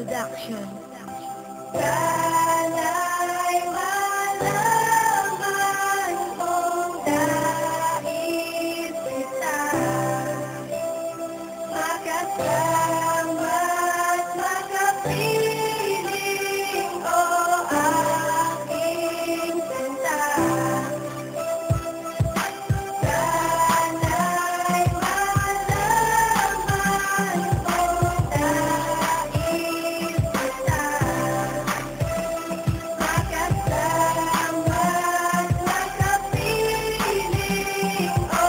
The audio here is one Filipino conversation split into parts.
Production. Sana'y malaman kong nais kita makasama't makapiling o aking sinta. Sana'y malaman kong nais kita makasama't makapiling o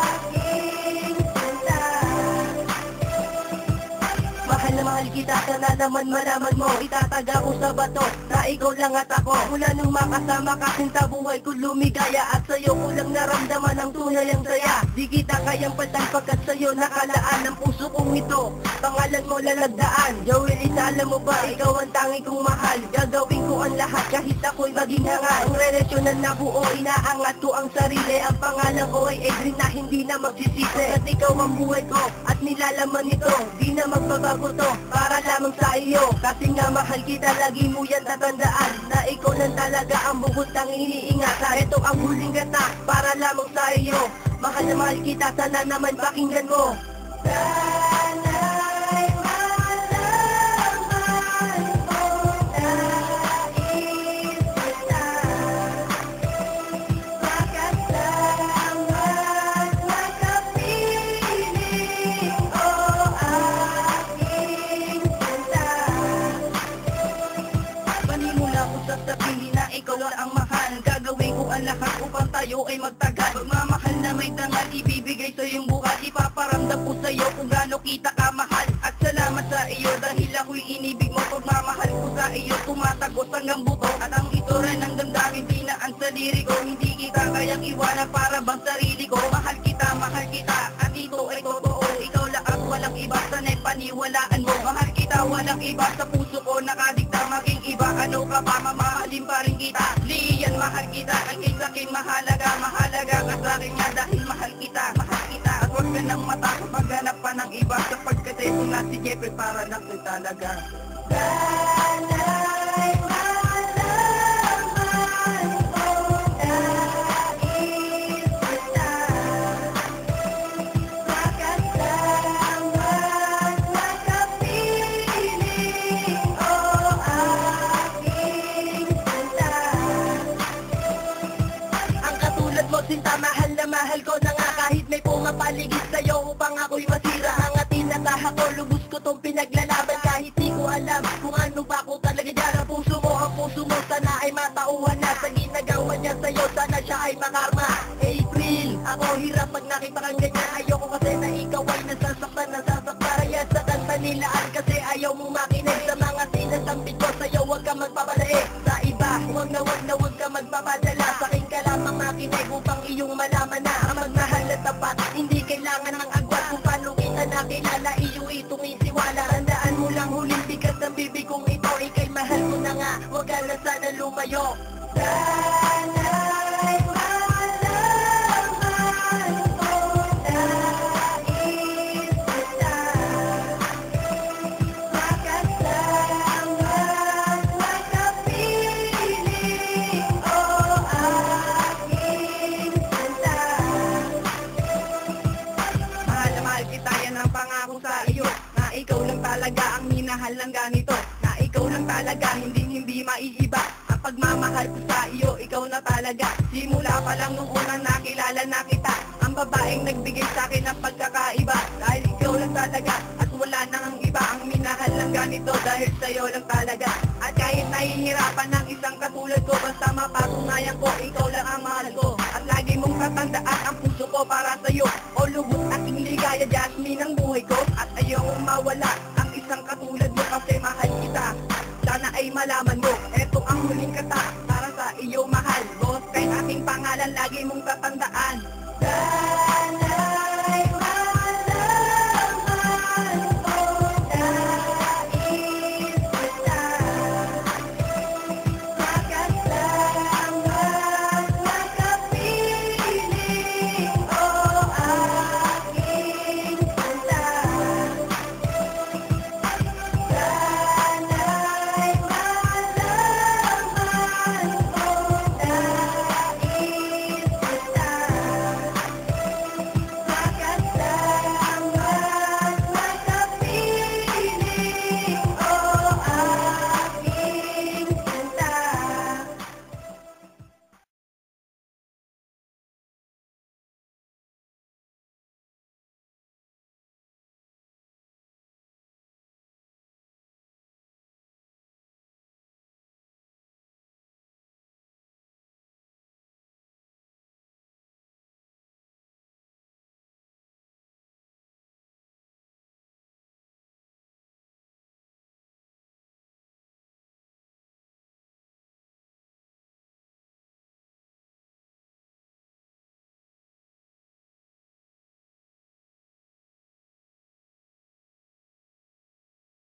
aking sinta. Mahal na mahal kita, sana naman malaman mo. Itataga ko sa bato na ikaw lang at ako. Mula nung makasama ka sinta, buhay ko lumigaya. At sa'yo ko lang naramdaman ang tunay ang saya. Di kita kayang palitan pagkat sa'yo nakalaan ang puso kong ito. Pangalan mo lalagdaan. Joel, alam mo ba, ikaw ang tangi kong mahal. Gagawin ko ang lahat kahit ako'y maging hangal. Ang relasyon na nabuo, inaangat ko ang sarili. Ang pangalan ko ay Edrin na hindi na magsisisi. At ikaw ang buhay ko at nilalaman nito. Di na magbabago to para lamang sa iyo. Kasi nga mahal kita, lagi mo yan tatandaan na ikaw lang talaga ang bukod ang iniingatan. Ito ang huling gata para lamang sa iyo. Mahal na mahal kita, sana naman pakinggan mo. Sana'y malaman kong nais kita makasama't makapiling o aking sinta. Panimula ko sasabihin na ikaw lang ang mahal. Gagawin ko ang lahat upang tayo ay magtagal. Pagmamahal na may dangal, ibibigay sa iyong buhay. Ipaparamdam ko sa iyo kung gaano kita kamahal. At salamat sa iyo dahil ako'y inibig mo. Pagmamahal ko sa iyo, tumatagos hanggang buto. At ang ito rin ang damdamin, di na ang saliri ko. Hindi kita kayang iwanan para bang sarili ko. Mahal kita at ito ay totoo. Ikaw lang at walang iba, sana'y paniwalaan mo. Mahal kita, walang iba sa puso ko. Nakadikta maging iba, ano ka pa, mamahalin pa rin kita. Liyan, mahal kita, ang isakin mahalaga. Mahalaga ka sa akin nga dahil mahal kita. At huwag ka nang matakot maghanap pa ng iba. Sapagkat ito nga si Jeffrey para lang din talaga. Sana'y malaman kong nais kita makasama't makapiling o aking sinta. Ang katulad mo sinta, mahal na mahal ko na nga. Kahit may pumapaligid sa'yo upang ako'y masira. Hangatin at ako, lubos ko tong pinaglalaban. Kahit di ko alam kung ano ba ako talaga dyan. Ang puso mo sana ay matauhan na. Sa ginagawa niya sa'yo, sana siya ay makarma. April, ako hirap pag nakita kang ganyan. Ayoko kasi na ikaw ay nasasaktan. Kaya sa kanta nilaan kasi ayaw mong makinig. Sa mga sinasambit ko sa'yo, huwag ka magpapalaig. Sa iba, huwag ka magpapadala. Sa akin ka lamang makinig upang iyong malaman na ang magmahal na tapat, hindi kailangan ng agwat. Kung paano kita nakilala, iyo itong isiwala. Tandaan mo lang huling bigat ng bibig kong ito. Ika'y mahal ko na nga, huwag ka na sana lumayo. Sana'y malaman kong nais kita makasama't makapiling o aking sinta. Mahal na mahal kita, yan ang pangako sa iyo. Na ikaw lang talaga ang minahal ng ganito. Na ikaw lang talaga, hindi maiiba. Ang pagmamahal ko sa iyo, ikaw na talaga. Simula pa lang nung unang nakilala na kita, ang babaeng nagbigay sa akin ng pagkakaiba. Dahil ikaw lang talaga at wala nang ang iba. Ang minahal ng ganito dahil sa'yo lang talaga. At kahit nahihirapan ng isang katulad ko, basta mapatunayan ko, ikaw lang ang mahal ko. At lagi mong tatandaan ang puso ko para sa'yo. O lubos aking ligaya, Jasmine ang buhay ko. At ayokong mawala ang isang katulad mo kasi mahal kita. Sana ay malaman mo, eto ang huling kata para sa iyo mahal. Boss, kay aking pangalan lagi mong tatandaan.